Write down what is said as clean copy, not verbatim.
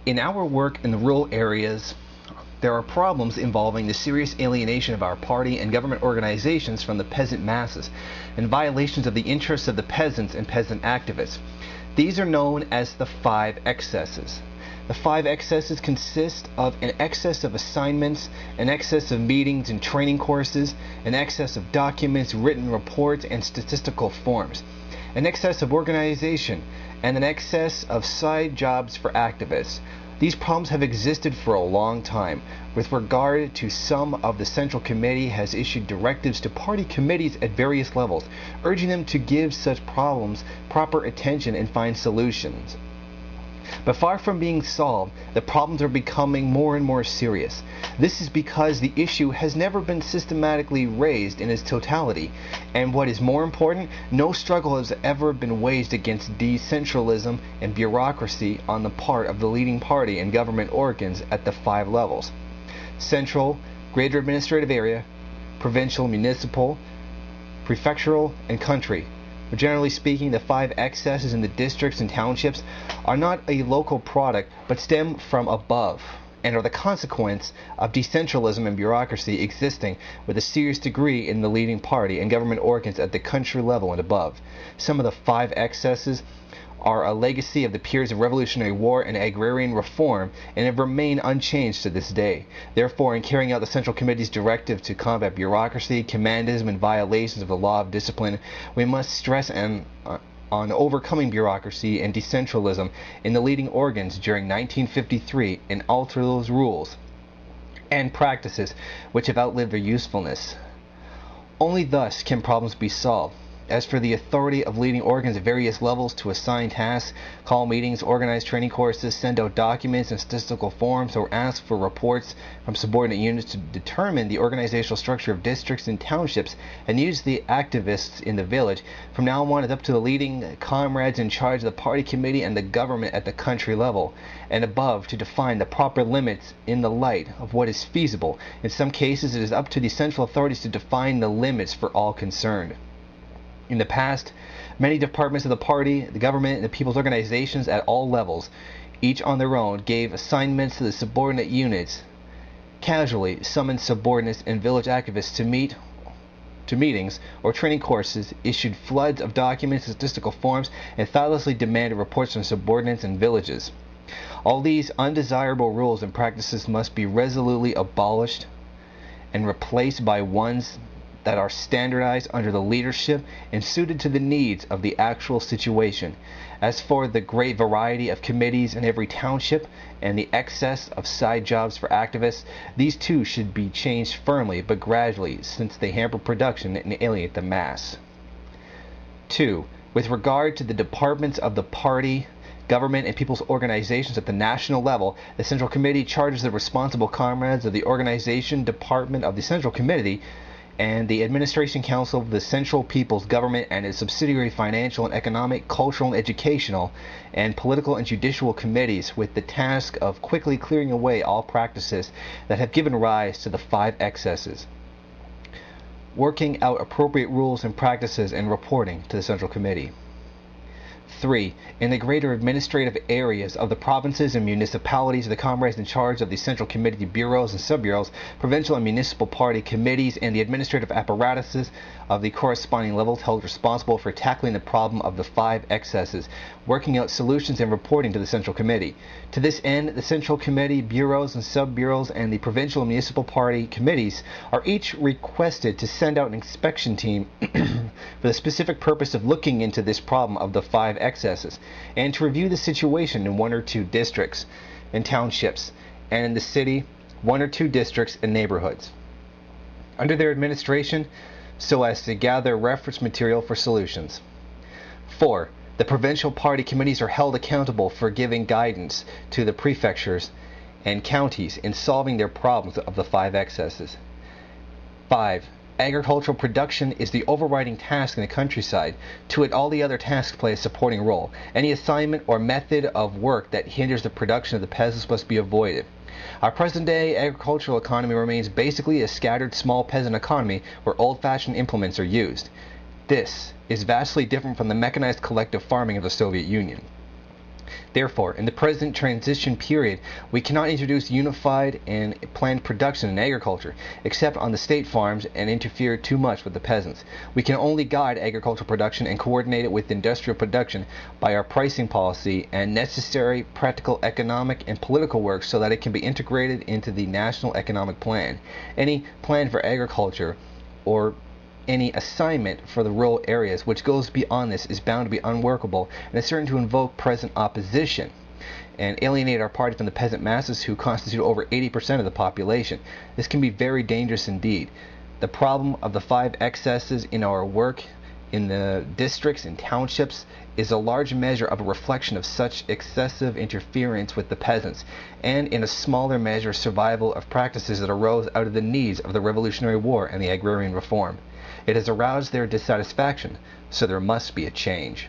In our work in the rural areas, there are problems involving the serious alienation of our party and government organizations from the peasant masses, and violations of the interests of the peasants and peasant activists. These are known as the 5 excesses. The 5 excesses consist of an excess of assignments, an excess of meetings and training courses, an excess of documents, written reports, and statistical forms, an excess of organization, and an excess of side jobs for activists. These problems have existed for a long time. With regard to some of the Central Committee has issued directives to party committees at various levels, urging them to give such problems proper attention and find solutions. But far from being solved, the problems are becoming more and more serious. This is because the issue has never been systematically raised in its totality, and what is more important, no struggle has ever been waged against decentralism and bureaucracy on the part of the leading party and government organs at the 5 levels: central, greater administrative area, provincial, municipal, prefectural, and country. But generally speaking, the 5 excesses in the districts and townships are not a local product, but stem from above, and are the consequence of decentralism and bureaucracy existing with a serious degree in the leading party and government organs at the country level and above. Some of the 5 excesses are a legacy of the periods of Revolutionary War and agrarian reform, and have remained unchanged to this day. Therefore, in carrying out the Central Committee's directive to combat bureaucracy, commandism, and violations of the law of discipline, we must stress on overcoming bureaucracy and decentralism in the leading organs during 1953 and alter those rules and practices which have outlived their usefulness. Only thus can problems be solved. As for the authority of leading organs at various levels to assign tasks, call meetings, organize training courses, send out documents and statistical forms, or ask for reports from subordinate units to determine the organizational structure of districts and townships, and use the activists in the village, from now on it's up to the leading comrades in charge of the party committee and the government at the country level and above to define the proper limits in the light of what is feasible. In some cases, it is up to the central authorities to define the limits for all concerned. In the past, many departments of the party, the government, and the people's organizations at all levels, each on their own, gave assignments to the subordinate units, casually summoned subordinates and village activists to meetings or training courses, issued floods of documents and statistical forms, and thoughtlessly demanded reports from subordinates and villages. All these undesirable rules and practices must be resolutely abolished and replaced by ones that are standardized under the leadership and suited to the needs of the actual situation. As for the great variety of committees in every township and the excess of side jobs for activists, these too should be changed firmly but gradually, since they hamper production and alienate the mass. 2. With regard to the departments of the party, government, and people's organizations at the national level, the Central Committee charges the responsible comrades of the organization department of the Central Committee and the Administration Council of the Central People's Government and its subsidiary financial and economic, cultural and educational, and political and judicial committees with the task of quickly clearing away all practices that have given rise to the 5 excesses, working out appropriate rules and practices, and reporting to the Central Committee. 3. In the greater administrative areas of the provinces and municipalities, the comrades in charge of the Central Committee bureaus and sub-bureaus, provincial and municipal party committees, and the administrative apparatuses of the corresponding levels held responsible for tackling the problem of the 5 excesses, working out solutions and reporting to the Central Committee. To this end, the Central Committee bureaus and sub-bureaus and the provincial and municipal party committees are each requested to send out an inspection team for the specific purpose of looking into this problem of the 5 excesses, and to review the situation in 1 or 2 districts and townships, and in the city, 1 or 2 districts and neighborhoods, under their administration, so as to gather reference material for solutions. 4. The provincial party committees are held accountable for giving guidance to the prefectures and counties in solving their problems of the 5 excesses. 5. Agricultural production is the overriding task in the countryside. To it, all the other tasks play a supporting role. Any assignment or method of work that hinders the production of the peasants must be avoided. Our present-day agricultural economy remains basically a scattered small peasant economy where old-fashioned implements are used. This is vastly different from the mechanized collective farming of the Soviet Union. Therefore, in the present transition period, we cannot introduce unified and planned production in agriculture, except on the state farms, and interfere too much with the peasants. We can only guide agricultural production and coordinate it with industrial production by our pricing policy and necessary practical economic and political work so that it can be integrated into the national economic plan. Any plan for agriculture or any assignment for the rural areas which goes beyond this is bound to be unworkable and is certain to invoke present opposition and alienate our party from the peasant masses who constitute over 80% of the population. This can be very dangerous indeed. The problem of the 5 excesses in our work in the districts and townships is a large measure of a reflection of such excessive interference with the peasants, and in a smaller measure survival of practices that arose out of the needs of the Revolutionary War and the agrarian reform. It has aroused their dissatisfaction, so there must be a change.